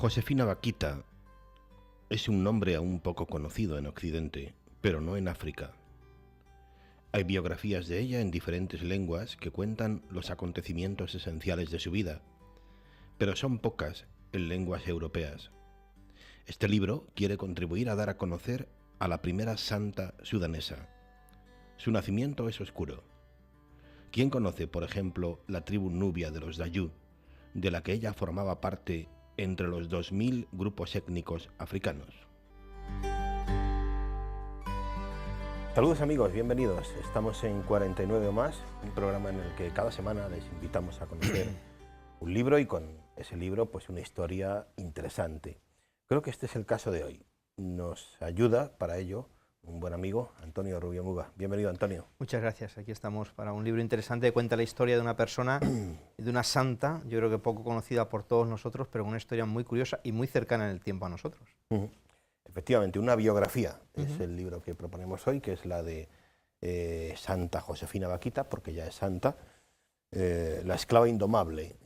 Josefina Vaquita es un nombre aún poco conocido en Occidente, pero no en África. Hay biografías de ella en diferentes lenguas que cuentan los acontecimientos esenciales de su vida, pero son pocas en lenguas europeas. Este libro quiere contribuir a dar a conocer a la primera santa sudanesa. Su nacimiento es oscuro. ¿Quién conoce, por ejemplo, la tribu nubia de los Dayú, de la que ella formaba parte entre los 2000 grupos étnicos africanos? Saludos amigos, bienvenidos. Estamos en 49 o más, un programa en el que cada semana les invitamos a conocer un libro y con ese libro pues una historia interesante. Creo que este es el caso de hoy. Nos ayuda para ello un buen amigo, Antonio Rubio Muga. Bienvenido, Antonio. Muchas gracias. Aquí estamos para un libro interesante que cuenta la historia de una persona, de una santa, yo creo que poco conocida por todos nosotros, pero una historia muy curiosa y muy cercana en el tiempo a nosotros. Efectivamente, una biografía es el libro que proponemos hoy, que es la de Santa Josefina Vaquita, porque ya es santa, la esclava indomable.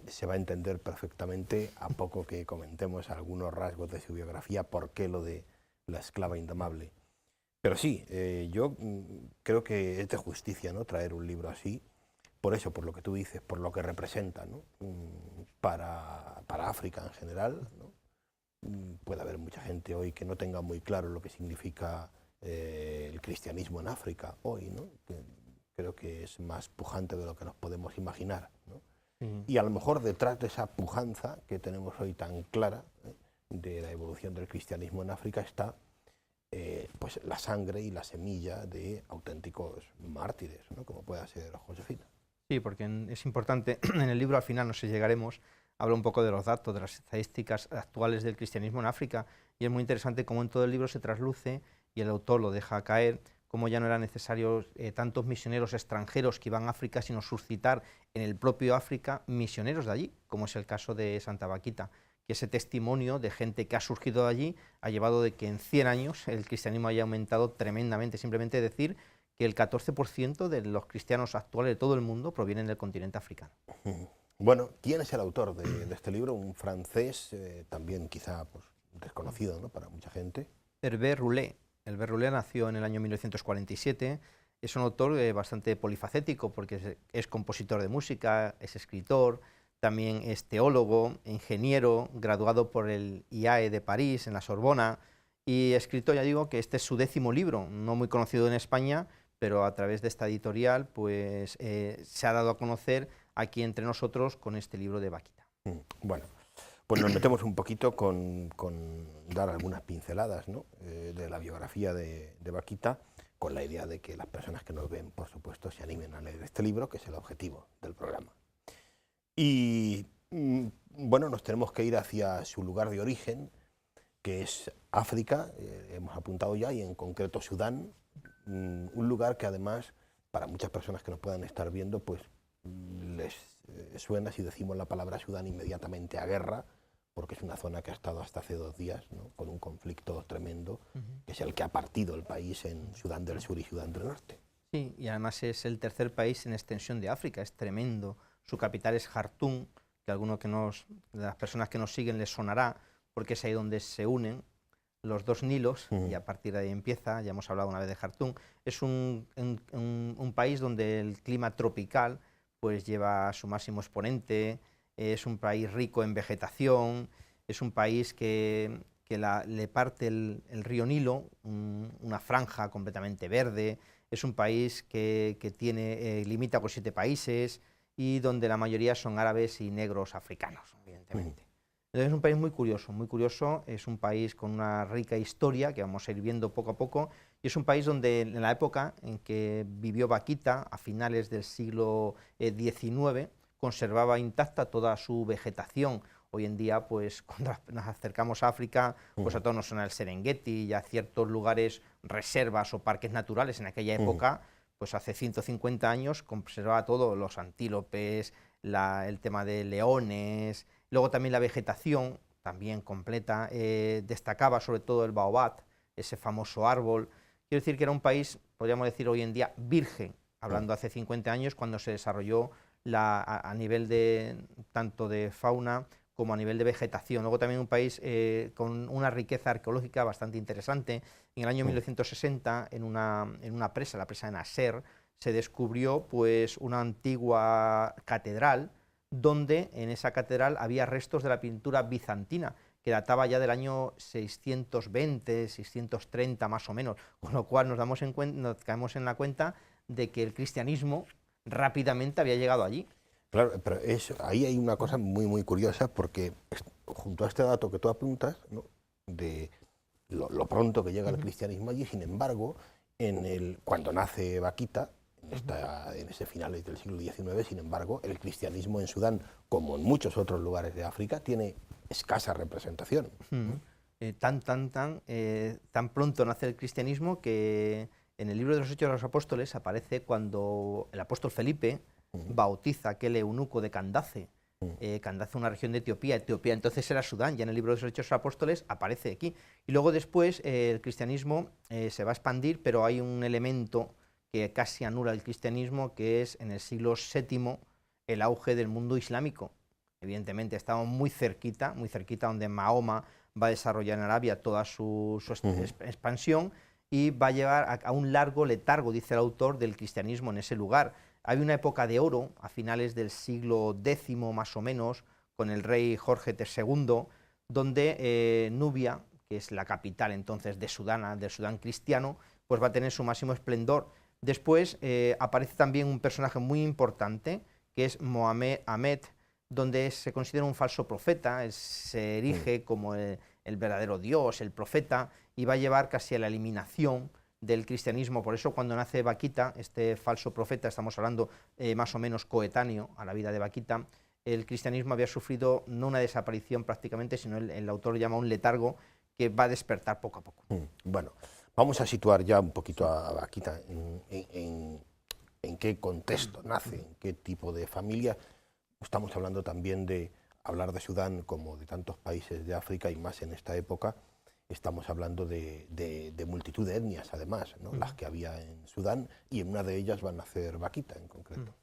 Se va a entender perfectamente a poco que comentemos algunos rasgos de su biografía, por qué lo de la esclava indomable. Pero sí, yo creo que es de justicia, ¿no?, traer un libro así, por eso, por lo que tú dices, por lo que representa, ¿no?, para África en general, ¿no? Puede haber mucha gente hoy que no tenga muy claro lo que significa el cristianismo en África hoy, ¿no? Creo que es más pujante de lo que nos podemos imaginar, ¿no? Y a lo mejor detrás de esa pujanza que tenemos hoy tan clara, de la evolución del cristianismo en África está pues la sangre y la semilla de auténticos mártires, ¿no?, como pueda ser Josefina. Sí, porque es importante, en el libro al final, no sé si llegaremos, habla un poco de los datos, de las estadísticas actuales del cristianismo en África, y es muy interesante cómo en todo el libro se trasluce, y el autor lo deja caer, cómo ya no eran necesarios tantos misioneros extranjeros que iban a África, sino suscitar en el propio África misioneros de allí, como es el caso de Santa Vaquita, que ese testimonio de gente que ha surgido de allí ha llevado de que en 100 años el cristianismo haya aumentado tremendamente. Simplemente decir que el 14% de los cristianos actuales de todo el mundo provienen del continente africano. Bueno, ¿quién es el autor de este libro? Un francés, también quizá pues, desconocido, ¿no?, para mucha gente. Herbert Roulet. Herbert Roulet nació en el año 1947. Es un autor bastante polifacético porque es compositor de música, es escritor, también es teólogo, ingeniero, graduado por el IAE de París, en la Sorbona, y escrito, ya digo, que este es su 10º libro, no muy conocido en España, pero a través de esta editorial pues se ha dado a conocer aquí entre nosotros con este libro de Vaquita. Bueno, pues nos metemos un poquito con dar algunas pinceladas, ¿no?, de la biografía de Vaquita, con la idea de que las personas que nos ven, por supuesto, se animen a leer este libro, que es el objetivo del programa. Y bueno, nos tenemos que ir hacia su lugar de origen, que es África, hemos apuntado ya, y en concreto Sudán, un lugar que además, para muchas personas que nos puedan estar viendo, pues les suena, si decimos la palabra Sudán, inmediatamente a guerra, porque es una zona que ha estado hasta hace 2 días, ¿no?, con un conflicto tremendo, que es el que ha partido el país en Sudán del Sur y Sudán del Norte. Sí, y además es el tercer país en extensión de África, es tremendo. Su capital es Jartum, que a algunos de las personas que nos siguen les sonará, porque es ahí donde se unen los 2 Nilos, y a partir de ahí empieza, ya hemos hablado una vez de Jartum. Es un país donde el clima tropical pues lleva a su máximo exponente, es un país rico en vegetación, es un país que le parte el río Nilo, una franja completamente verde, es un país que limita con 7 países, y donde la mayoría son árabes y negros africanos, evidentemente. Entonces es un país muy curioso, es un país con una rica historia que vamos a ir viendo poco a poco, y es un país donde en la época en que vivió Vaquita, a finales del siglo XIX, conservaba intacta toda su vegetación. Hoy en día, pues cuando nos acercamos a África, pues a todos nos suena el Serengeti y a ciertos lugares, reservas o parques naturales. En aquella época, pues hace 150 años, conservaba todo, los antílopes, el tema de leones, luego también la vegetación, también completa, destacaba sobre todo el baobab, ese famoso árbol. Quiero decir que era un país, podríamos decir hoy en día, virgen, hablando hace 50 años, cuando se desarrolló a nivel de tanto de fauna como a nivel de vegetación. Luego también un país con una riqueza arqueológica bastante interesante. En el año 1960, en una presa, la presa de Nasser, se descubrió pues una antigua catedral, donde en esa catedral había restos de la pintura bizantina, que databa ya del año 620, 630 más o menos, con lo cual nos caemos en la cuenta de que el cristianismo rápidamente había llegado allí. Claro, pero ahí hay una cosa muy, muy curiosa, porque junto a este dato que tú apuntas, ¿no?, de lo pronto que llega el cristianismo allí, sin embargo, cuando nace Vaquita, en ese finales del siglo XIX, sin embargo, el cristianismo en Sudán, como en muchos otros lugares de África, tiene escasa representación. Tan pronto nace el cristianismo que en el libro de los Hechos de los Apóstoles aparece cuando el apóstol Felipe bautiza a aquel eunuco de Candace. Candace, una región de Etiopía. Etiopía entonces era Sudán, ya en el libro de los Hechos de los Apóstoles aparece aquí. Y luego después el cristianismo se va a expandir, pero hay un elemento que casi anula el cristianismo, que es en el siglo VII el auge del mundo islámico. Evidentemente estamos muy cerquita donde Mahoma va a desarrollar en Arabia toda su expansión, y va a llevar a un largo letargo, dice el autor, del cristianismo en ese lugar. Hay una época de oro a finales del siglo X más o menos, con el rey Jorge II, donde Nubia, que es la capital entonces del Sudán cristiano, pues va a tener su máximo esplendor. Después aparece también un personaje muy importante, que es Mohamed Ahmed, donde se considera un falso profeta, se erige como el verdadero Dios, el profeta, y va a llevar casi a la eliminación del cristianismo. Por eso cuando nace Vaquita, este falso profeta, estamos hablando más o menos coetáneo a la vida de Vaquita, el cristianismo había sufrido no una desaparición prácticamente, sino el autor llama un letargo que va a despertar poco a poco. Bueno, vamos a situar ya un poquito a Vaquita en qué contexto nace, en qué tipo de familia. Estamos hablando también de hablar de Sudán como de tantos países de África, y más en esta época. Estamos hablando de multitud de etnias, además, ¿no?, las que había en Sudán, y en una de ellas va a nacer Vaquita en concreto.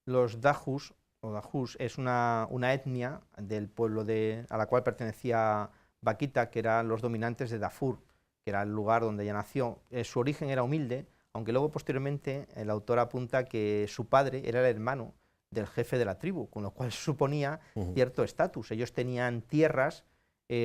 Los Dajus, o Dajus, es una etnia del pueblo a la cual pertenecía Vaquita, que eran los dominantes de Darfur, que era el lugar donde ella nació. Su origen era humilde, aunque luego posteriormente el autor apunta que su padre era el hermano del jefe de la tribu, con lo cual suponía cierto estatus. Ellos tenían tierras.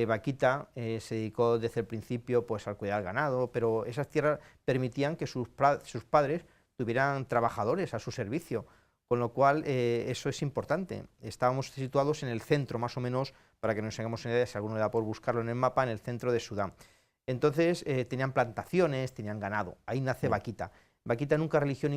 Vaquita se dedicó desde el principio pues al cuidar del ganado, pero esas tierras permitían que sus padres tuvieran trabajadores a su servicio, con lo cual eso es importante. Estábamos situados en el centro, más o menos, para que nos hagamos una idea, si alguno le da por buscarlo en el mapa, en el centro de Sudán. Entonces tenían plantaciones, tenían ganado, ahí nace Vaquita. Vaquita nunca recibió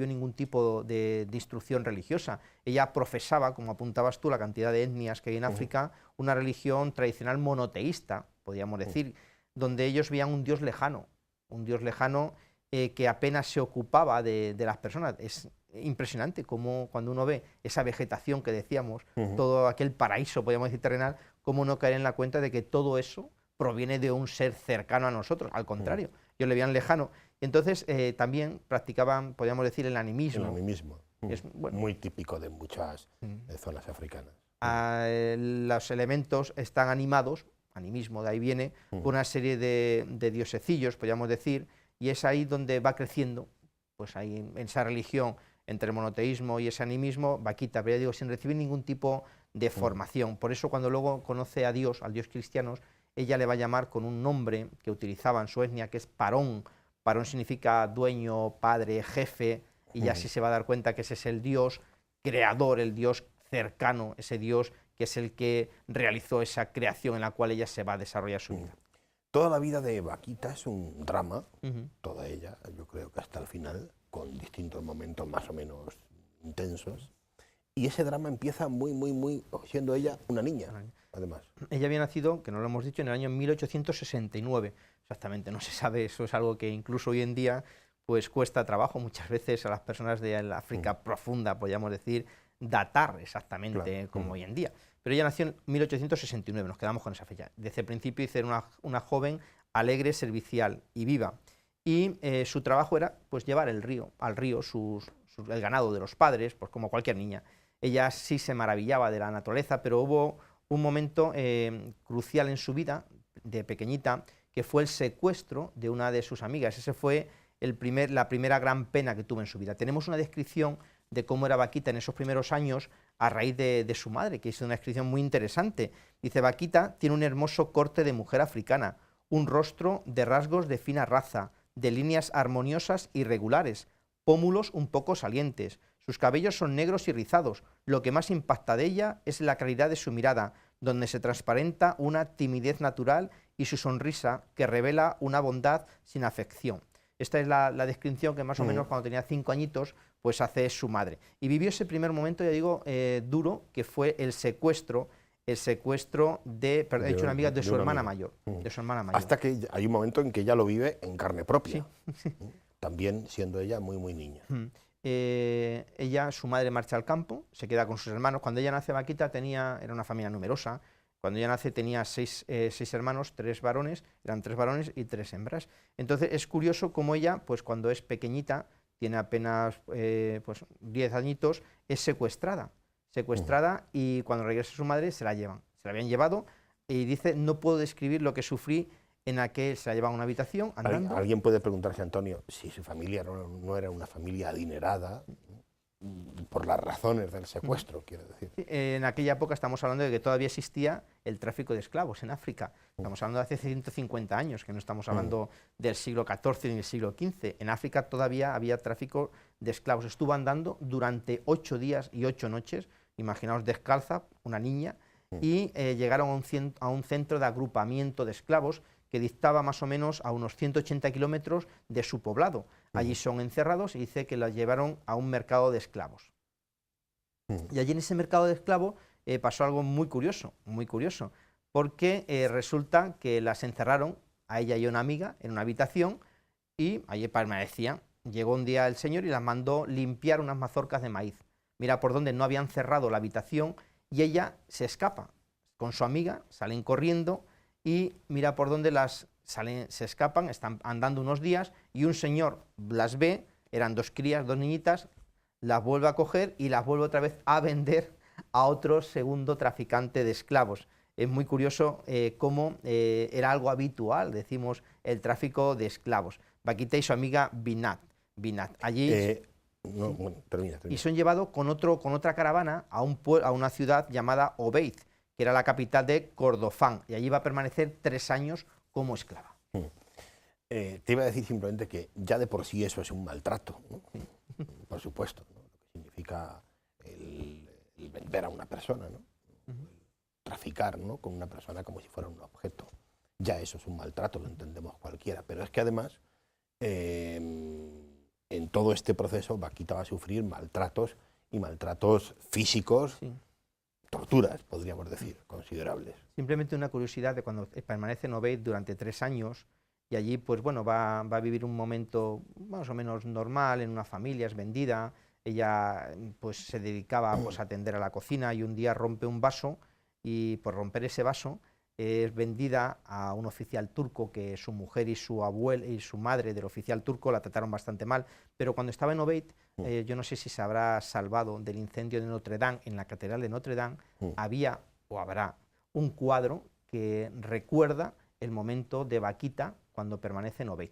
ningún tipo de instrucción religiosa. Ella profesaba, como apuntabas tú, la cantidad de etnias que hay en África, una religión tradicional monoteísta, podríamos decir, donde ellos veían un Dios lejano que apenas se ocupaba de las personas. Es impresionante cómo cuando uno ve esa vegetación que decíamos, todo aquel paraíso, podríamos decir, terrenal, cómo no caer en la cuenta de que todo eso proviene de un ser cercano a nosotros. Al contrario, ellos le veían lejano. Entonces también practicaban, podríamos decir, el animismo. El animismo, es, bueno, muy típico de muchas zonas africanas. Los elementos están animados, animismo de ahí viene, por una serie de diosecillos, podríamos decir, y es ahí donde va creciendo, pues ahí en esa religión, entre el monoteísmo y ese animismo, Vaquita, pero ya digo, sin recibir ningún tipo de formación. Por eso cuando luego conoce a Dios, al Dios cristiano, ella le va a llamar con un nombre que utilizaba en su etnia, que es Parón. Parón significa dueño, padre, jefe, y ya sí se va a dar cuenta que ese es el Dios creador, el Dios cercano, ese Dios que es el que realizó esa creación en la cual ella se va a desarrollar su vida. Toda la vida de Vaquita es un drama, toda ella, yo creo que hasta el final, con distintos momentos más o menos intensos. Y ese drama empieza muy, siendo ella una niña, además. Ella había nacido, que no lo hemos dicho, en el año 1869. Exactamente, no se sabe, eso es algo que incluso hoy en día pues cuesta trabajo muchas veces a las personas de la África profunda, podríamos decir, datar exactamente como hoy en día. Pero ella nació en 1869, nos quedamos con esa fecha. Desde el principio dice una joven alegre, servicial y viva. Y su trabajo era pues llevar al río el ganado de los padres, pues como cualquier niña. Ella sí se maravillaba de la naturaleza, pero hubo un momento crucial en su vida, de pequeñita, que fue el secuestro de una de sus amigas. Ese fue la primera gran pena que tuvo en su vida. Tenemos una descripción de cómo era Vaquita en esos primeros años a raíz de su madre, que es una descripción muy interesante. Dice: Vaquita tiene un hermoso corte de mujer africana, un rostro de rasgos de fina raza, de líneas armoniosas y regulares, pómulos un poco salientes. Sus cabellos son negros y rizados. Lo que más impacta de ella es la claridad de su mirada, donde se transparenta una timidez natural, y su sonrisa, que revela una bondad sin afección. Esta es la descripción que más o menos cuando tenía 5 añitos, pues hace su madre. Y vivió ese primer momento, ya digo, duro, que fue el secuestro de, perdón, he dicho una amiga, de su hermana mayor. De su hermana mayor. Hasta que hay un momento en que ella lo vive en carne propia. Sí. También siendo ella muy, muy niña. Su madre marcha al campo, se queda con sus hermanos. Cuando ella nace, Vaquita era una familia numerosa. Cuando ella nace tenía 6 hermanos, 3 varones, eran 3 varones y 3 hembras. Entonces es curioso cómo ella, pues cuando es pequeñita, tiene apenas pues 10 añitos, es secuestrada. Y cuando regresa su madre se la llevan. Se la habían llevado y dice: no puedo describir lo que sufrí en aquel. Se la llevan a una habitación andando. Alguien puede preguntarse, Antonio, si su familia no era una familia adinerada, por las razones del secuestro, quiero decir. En aquella época estamos hablando de que todavía existía el tráfico de esclavos en África. Estamos hablando de hace 150 años, que no estamos hablando del siglo XIV ni del siglo XV. En África todavía había tráfico de esclavos. Estuvo andando durante 8 días y 8 noches, imaginaos, descalza, una niña, y llegaron a un centro de agrupamiento de esclavos que dictaba más o menos a unos 180 kilómetros de su poblado. Allí son encerrados y dice que los llevaron a un mercado de esclavos. Y allí en ese mercado de esclavos pasó algo muy curioso, porque resulta que las encerraron, a ella y a una amiga, en una habitación, y allí permanecían. Llegó un día el señor y las mandó limpiar unas mazorcas de maíz. Mira por dónde no habían cerrado la habitación, y ella se escapa con su amiga, salen corriendo, y mira por dónde se escapan, están andando unos días, y un señor las ve, eran 2 crías, 2 niñitas, las vuelve a coger y las vuelve otra vez a vender a otro segundo traficante de esclavos. Es muy curioso cómo era algo habitual, decimos, el tráfico de esclavos. Vaquita y su amiga Binat. Allí termina. Y son llevados con otra caravana a una ciudad llamada Obeid, que era la capital de Kordofán, y allí va a permanecer 3 años como esclava. Te iba a decir simplemente que ya de por sí eso es un maltrato, ¿no? Por supuesto, ¿no? Lo que significa el vender a una persona, ¿no? Traficar, ¿no?, con una persona como si fuera un objeto. Ya eso es un maltrato, lo entendemos cualquiera, pero es que además en todo este proceso Vaquita va a sufrir maltratos, y maltratos físicos, torturas, podríamos decir, considerables. Simplemente una curiosidad de cuando permanece en Obeid durante 3 años, y allí pues bueno, va a vivir un momento más o menos normal, en una familia, es vendida. Ella pues se dedicaba pues a atender a la cocina, y un día rompe un vaso, y por romper ese vaso es vendida a un oficial turco, que su mujer y su abuela y su madre del oficial turco la trataron bastante mal. Pero cuando estaba en Obeid, yo no sé si se habrá salvado del incendio de Notre Dame, en la catedral de Notre Dame, había o habrá un cuadro que recuerda el momento de Vaquita cuando permanece en Obeid.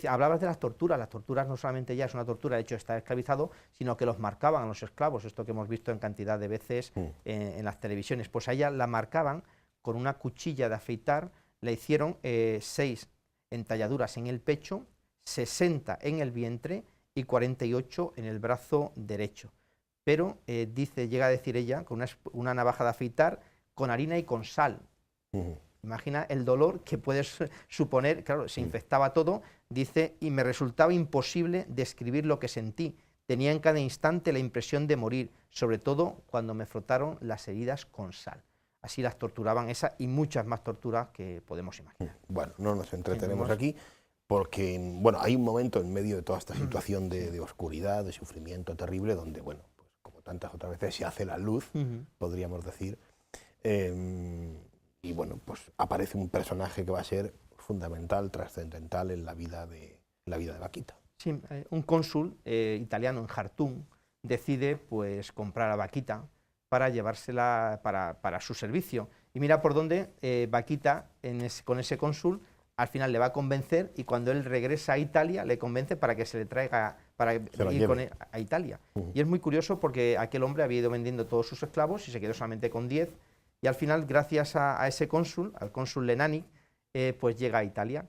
Hablabas de las torturas no solamente ya es una tortura el hecho de estar esclavizado, sino que los marcaban a los esclavos, esto que hemos visto en cantidad de veces en las televisiones. Pues a ella la marcaban con una cuchilla de afeitar, le hicieron 6 entalladuras en el pecho, 60 en el vientre y 48 en el brazo derecho. Pero llega a decir ella, con una navaja de afeitar, con harina y con sal. Imagina el dolor que puedes suponer. Claro, se infectaba todo, dice, y me resultaba imposible describir lo que sentí. Tenía en cada instante la impresión de morir, sobre todo cuando me frotaron las heridas con sal. Así las torturaban, esa y muchas más torturas que podemos imaginar. Bueno, no nos entretenemos aquí, porque bueno, hay un momento en medio de toda esta situación de oscuridad, de sufrimiento terrible, donde, bueno, pues como tantas otras veces se hace la luz, podríamos decir. Y bueno, pues aparece un personaje que va a ser fundamental, trascendental en la vida de Vaquita. Sí, un cónsul italiano en Jartum decide pues comprar a Vaquita para llevársela para su servicio, Y mira por dónde Vaquita, con ese cónsul, al final le va a convencer, y cuando él regresa a Italia le convence para que se le traiga, para ir con él a Italia. Y es muy curioso porque aquel hombre había ido vendiendo todos sus esclavos y se quedó solamente con 10, y al final, gracias a ese cónsul, al cónsul Lenani, pues llega a Italia.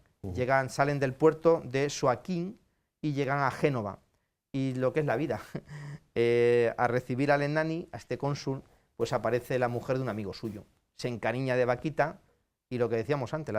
Salen del puerto de Soaquín y llegan a Génova. Y lo que es la vida, a recibir a Lenani, a este cónsul, pues aparece la mujer de un amigo suyo. Se encariña de Vaquita y, lo que decíamos antes,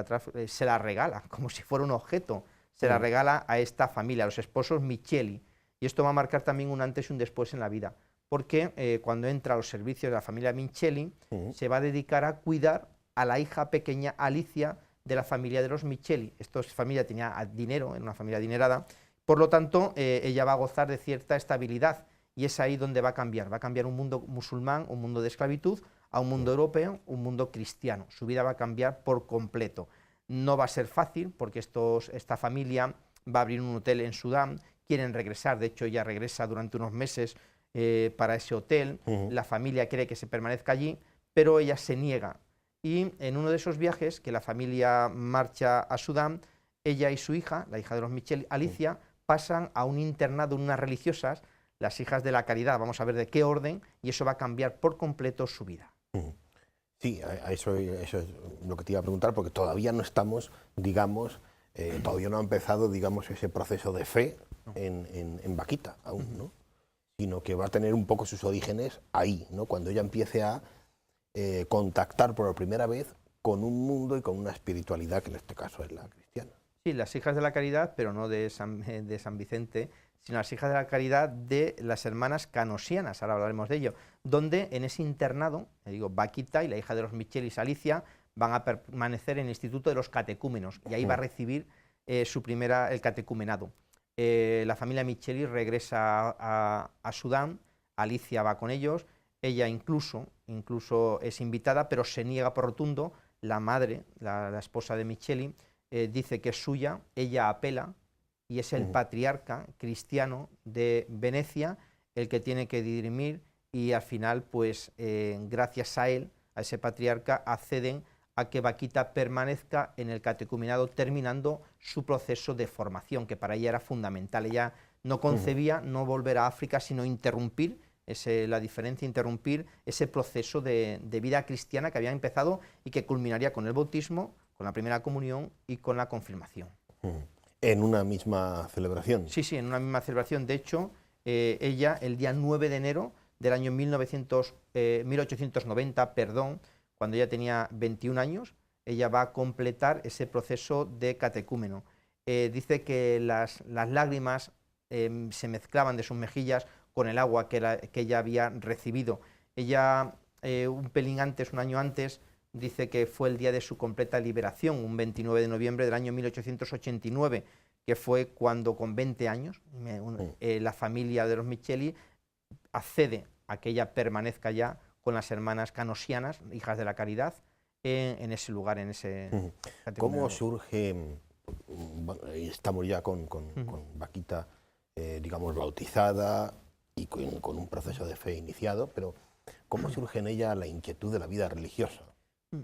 se la regala, como si fuera un objeto. Se la regala a esta familia, a los esposos Micheli. Y esto va a marcar también un antes y un después en la vida, porque cuando entra a los servicios de la familia Micheli, se va a dedicar a cuidar a la hija pequeña Alicia de la familia de los Micheli. Esta familia tenía dinero, era una familia adinerada, por lo tanto ella va a gozar de cierta estabilidad, y es ahí donde va a cambiar un mundo musulmán, un mundo de esclavitud, a un mundo europeo, un mundo cristiano. Su vida va a cambiar por completo. No va a ser fácil, porque esta familia va a abrir un hotel en Sudán, quieren regresar, de hecho ella regresa durante unos meses para ese hotel, la familia quiere que se permanezca allí, pero ella se niega. Y en uno de esos viajes, que la familia marcha a Sudán, ella y su hija, la hija de los Micheli, Alicia, pasan a un internado, unas religiosas, las hijas de la caridad, vamos a ver de qué orden, y eso va a cambiar por completo su vida. Sí, eso es lo que te iba a preguntar, porque todavía no estamos, digamos, todavía no ha empezado, digamos, ese proceso de fe en Vaquita aún, ¿no? Sino que va a tener un poco sus orígenes ahí, ¿no? Cuando ella empiece a contactar por primera vez con un mundo y con una espiritualidad que en este caso es la cristiana. Sí, las hijas de la caridad, pero no de San Vicente, sino las hijas de la caridad de las hermanas canosianas, ahora hablaremos de ello, donde en ese internado, Vaquita y la hija de los Michelis, Alicia, van a permanecer en el Instituto de los Catecúmenos, y ahí va a recibir el catecumenado. La familia Micheli regresa a Sudán, Alicia va con ellos, ella incluso es invitada, pero se niega por rotundo. La madre, la esposa de Micheli, dice que es suya, ella apela, y es el patriarca cristiano de Venecia el que tiene que dirimir, y al final, pues gracias a él, a ese patriarca, acceden a que Vaquita permanezca en el catecumenado, terminando su proceso de formación, que para ella era fundamental. Ella no concebía no volver a África, sino interrumpir, la diferencia, interrumpir ese proceso de vida cristiana que había empezado y que culminaría con el bautismo, con la primera comunión y con la confirmación. ¿En una misma celebración? Sí, en una misma celebración. De hecho, ella, el día 9 de enero del año 1890, cuando ella tenía 21 años, ella va a completar ese proceso de catecúmeno. Dice que las lágrimas se mezclaban de sus mejillas con el agua que ella había recibido. Ella, un pelín antes, un año antes, dice que fue el día de su completa liberación, un 29 de noviembre del año 1889, que fue cuando, con 20 años, la familia de los Micheli accede a que ella permanezca ya con las hermanas canosianas, hijas de la caridad, en ese lugar, en ese... ¿Cómo surge, estamos ya con Vaquita, digamos, bautizada y con un proceso de fe iniciado, pero ¿cómo surge en ella la inquietud de la vida religiosa?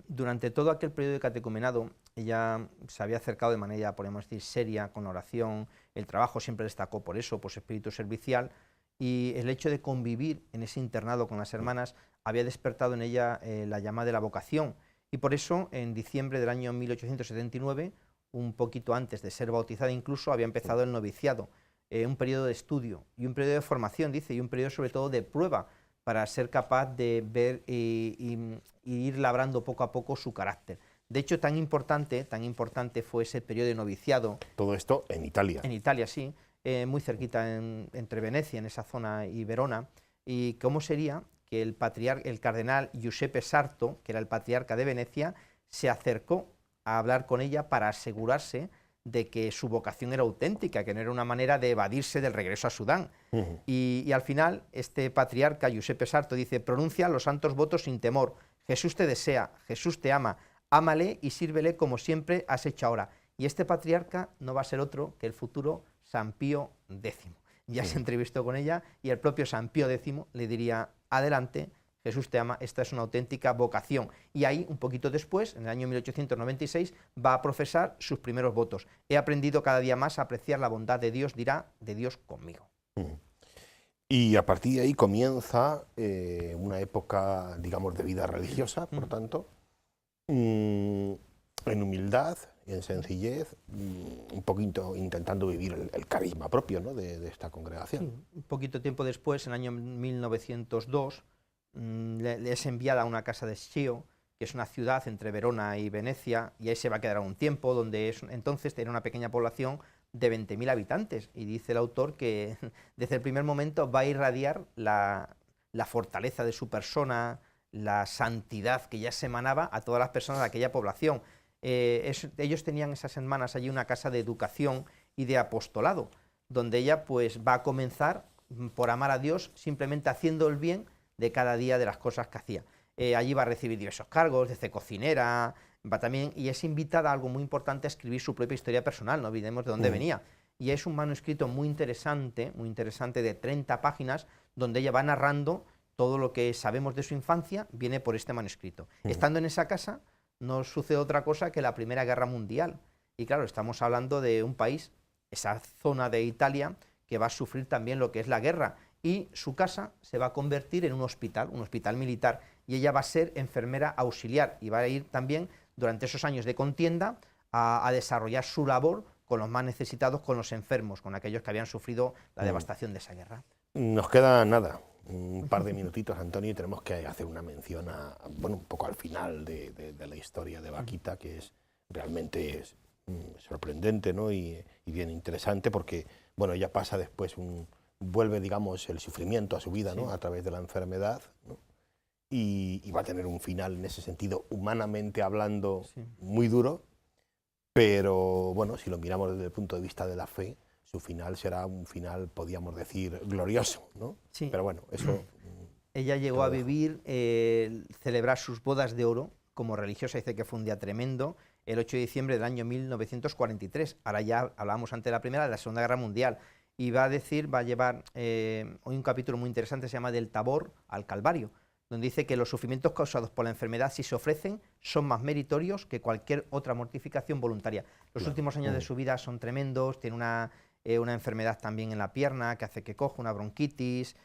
Durante todo aquel periodo de catecumenado, ella se había acercado de manera, podemos decir, seria, con oración. El trabajo siempre destacó por eso, por su espíritu servicial, y el hecho de convivir en ese internado con las hermanas había despertado en ella la llama de la vocación, y por eso, en diciembre del año 1879, un poquito antes de ser bautizada incluso, había empezado el noviciado, un periodo de estudio y un periodo de formación, dice, y un periodo sobre todo de prueba, para ser capaz de ver y ir labrando poco a poco su carácter. De hecho, tan importante fue ese periodo de noviciado. Todo esto en Italia. En Italia, sí, muy cerquita entre Venecia, en esa zona, y Verona. Y cómo sería que el cardenal Giuseppe Sarto, que era el patriarca de Venecia, se acercó a hablar con ella para asegurarse de que su vocación era auténtica, que no era una manera de evadirse del regreso a Sudán. Y al final, este patriarca, Giuseppe Sarto, dice: pronuncia los santos votos sin temor, Jesús te desea, Jesús te ama, ámale y sírvele como siempre has hecho ahora. Y este patriarca no va a ser otro que el futuro San Pío X. Ya se entrevistó con ella, y el propio San Pío X le diría: adelante, Jesús te ama, esta es una auténtica vocación. Y ahí, un poquito después, en el año 1896, va a profesar sus primeros votos. He aprendido cada día más a apreciar la bondad de Dios, dirá, de Dios conmigo. Y a partir de ahí comienza una época, digamos, de vida religiosa, por tanto, en humildad, en sencillez, un poquito intentando vivir el carisma propio, ¿no?, de esta congregación. Sí, un poquito tiempo después, en el año 1902, le es enviada a una casa de Schio, que es una ciudad entre Verona y Venecia, y ahí se va a quedar un tiempo, donde entonces tenía una pequeña población de 20.000 habitantes, y dice el autor que desde el primer momento va a irradiar la fortaleza de su persona, la santidad que ya se emanaba a todas las personas de aquella población. Ellos tenían esas semanas allí una casa de educación y de apostolado, donde ella pues va a comenzar por amar a Dios simplemente haciendo el bien de cada día de las cosas que hacía. Allí va a recibir diversos cargos, desde cocinera, va también, y es invitada a algo muy importante, a escribir su propia historia personal, no olvidemos de dónde venía. Y es un manuscrito muy interesante de 30 páginas, donde ella va narrando todo lo que sabemos de su infancia, viene por este manuscrito. Estando en esa casa, no sucede otra cosa que la Primera Guerra Mundial. Y claro, estamos hablando de un país, esa zona de Italia, que va a sufrir también lo que es la guerra. Y su casa se va a convertir en un hospital militar, y ella va a ser enfermera auxiliar, y va a ir también, durante esos años de contienda, a desarrollar su labor con los más necesitados, con los enfermos, con aquellos que habían sufrido la devastación de esa guerra. Nos queda nada, un par de minutitos, Antonio, y tenemos que hacer una mención bueno, un poco al final de la historia de Vaquita, que es realmente sorprendente, ¿no?, y bien interesante, porque bueno, ella pasa después vuelve, digamos, el sufrimiento a su vida, ¿no?, a través de la enfermedad, ¿no?, y va a tener un final en ese sentido, humanamente hablando, muy duro, pero bueno, si lo miramos desde el punto de vista de la fe, su final será un final, podríamos decir, glorioso, ¿no? Sí. Pero bueno, eso... Ella llegó a vivir, celebrar sus bodas de oro como religiosa, dice que fue un día tremendo, el 8 de diciembre del año 1943. Ahora ya hablábamos antes de la Primera, de la Segunda Guerra Mundial. Y va a llevar hoy un capítulo muy interesante, se llama Del Tabor al Calvario, donde dice que los sufrimientos causados por la enfermedad, si se ofrecen, son más meritorios que cualquier otra mortificación voluntaria. Los últimos años de su vida son tremendos, tiene una enfermedad también en la pierna que hace que coja, una bronquitis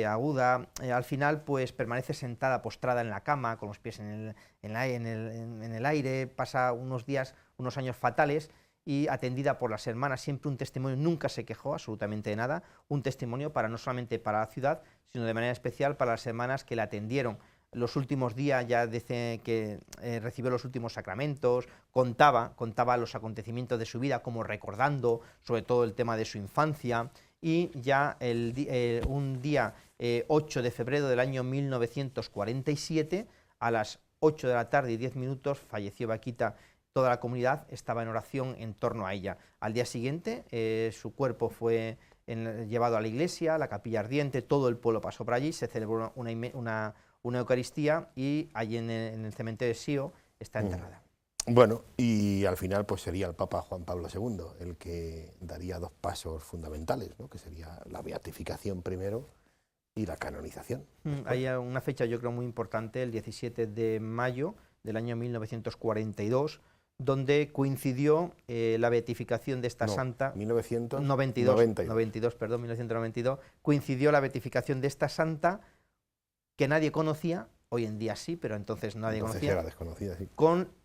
aguda. Al final, pues permanece sentada, postrada en la cama, con los pies en el aire, pasa unos días, unos años fatales, y atendida por las hermanas, siempre un testimonio, nunca se quejó absolutamente de nada, un testimonio no solamente para la ciudad, sino de manera especial para las hermanas que la atendieron. Los últimos días ya dice que recibió los últimos sacramentos, contaba los acontecimientos de su vida, como recordando sobre todo el tema de su infancia, y ya un día 8 de febrero del año 1947, a las 8 de la tarde y 10 minutos, falleció Vaquita. Toda la comunidad estaba en oración en torno a ella. Al día siguiente, su cuerpo fue llevado a la iglesia, la capilla ardiente, todo el pueblo pasó por allí, se celebró una Eucaristía, y allí en el cementerio de Schio está enterrada. Bueno, y al final pues sería el Papa Juan Pablo II el que daría dos pasos fundamentales, ¿no?, que sería la beatificación primero y la canonización. Hay una fecha, yo creo, muy importante, el 17 de mayo del año 1942, donde coincidió la beatificación de esta santa... 1992, coincidió la beatificación de esta santa, que nadie conocía, hoy en día sí, pero entonces nadie conocía. Era desconocida, sí.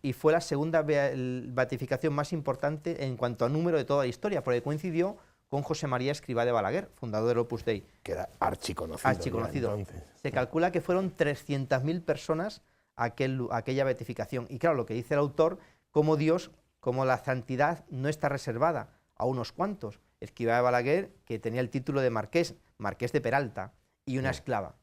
Y fue la segunda beatificación más importante en cuanto a número de toda la historia, porque coincidió con José María Escrivá de Balaguer, fundador del Opus Dei. Que era archiconocido. Se calcula que fueron 300.000 personas aquella beatificación. Y claro, lo que dice el autor, como Dios, como la santidad no está reservada a unos cuantos. Escrivá de Balaguer, que tenía el título de marqués de Peralta, y una esclava.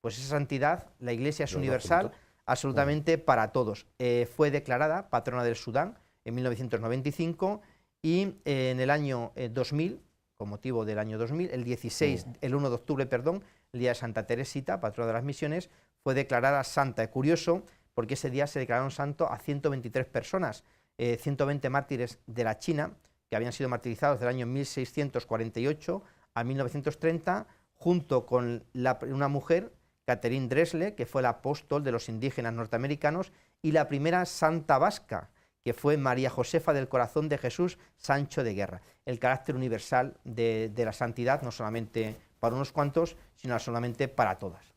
Pues esa santidad, la Iglesia es universal, absolutamente para todos. Fue declarada patrona del Sudán en 1995, y en el año 2000, con motivo del año 2000, el 1 de octubre, el día de Santa Teresita, patrona de las misiones, fue declarada santa. Es curioso porque ese día se declararon santo a 123 personas, 120 mártires de la China, que habían sido martirizados del año 1648 a 1930, junto con una mujer Catherine Drexler, que fue el apóstol de los indígenas norteamericanos, y la primera santa vasca, que fue María Josefa del Corazón de Jesús Sancho de Guerra. El carácter universal de la santidad, no solamente para unos cuantos, sino solamente para todas.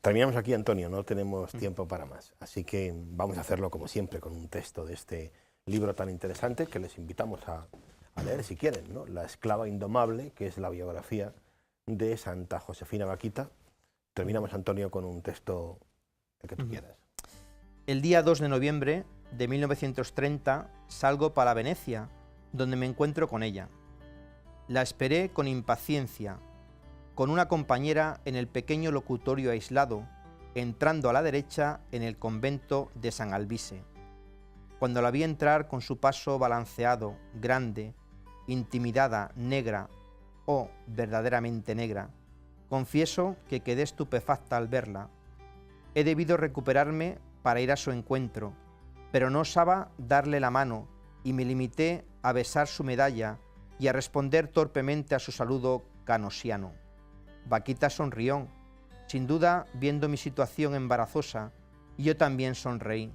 Terminamos aquí, Antonio, no tenemos tiempo para más, así que vamos a hacerlo como siempre con un texto de este libro tan interesante que les invitamos a leer si quieren, ¿no? La esclava indomable, que es la biografía de Santa Josefina Vaquita. Terminamos, Antonio, con un texto el que tú quieras. El día 2 de noviembre de 1930 salgo para Venecia, donde me encuentro con ella. La esperé con impaciencia, con una compañera en el pequeño locutorio aislado, entrando a la derecha en el convento de San Albise. Cuando la vi entrar con su paso balanceado, grande, intimidada, negra, verdaderamente negra, confieso que quedé estupefacta al verla. He debido recuperarme para ir a su encuentro, pero no osaba darle la mano y me limité a besar su medalla y a responder torpemente a su saludo canosiano. Vaquita sonrió, sin duda viendo mi situación embarazosa, y yo también sonreí.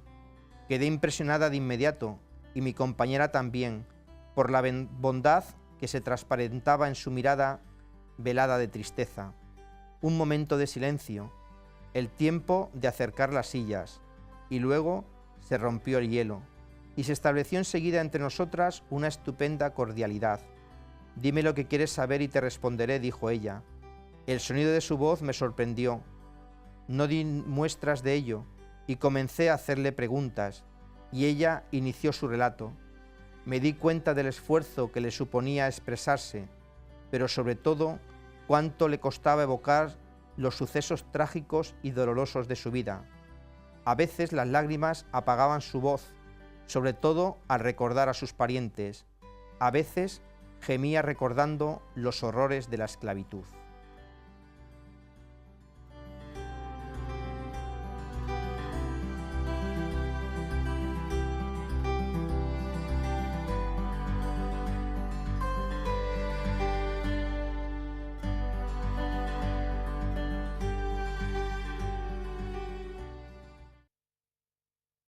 Quedé impresionada de inmediato, y mi compañera también, por la bondad que se transparentaba en su mirada velada de tristeza. Un momento de silencio, el tiempo de acercar las sillas, y luego se rompió el hielo, y se estableció enseguida entre nosotras una estupenda cordialidad. Dime lo que quieres saber y te responderé, dijo ella. El sonido de su voz me sorprendió. No di muestras de ello, y comencé a hacerle preguntas, y ella inició su relato. Me di cuenta del esfuerzo que le suponía expresarse, pero sobre todo cuánto le costaba evocar los sucesos trágicos y dolorosos de su vida. A veces las lágrimas apagaban su voz, sobre todo al recordar a sus parientes. A veces gemía recordando los horrores de la esclavitud.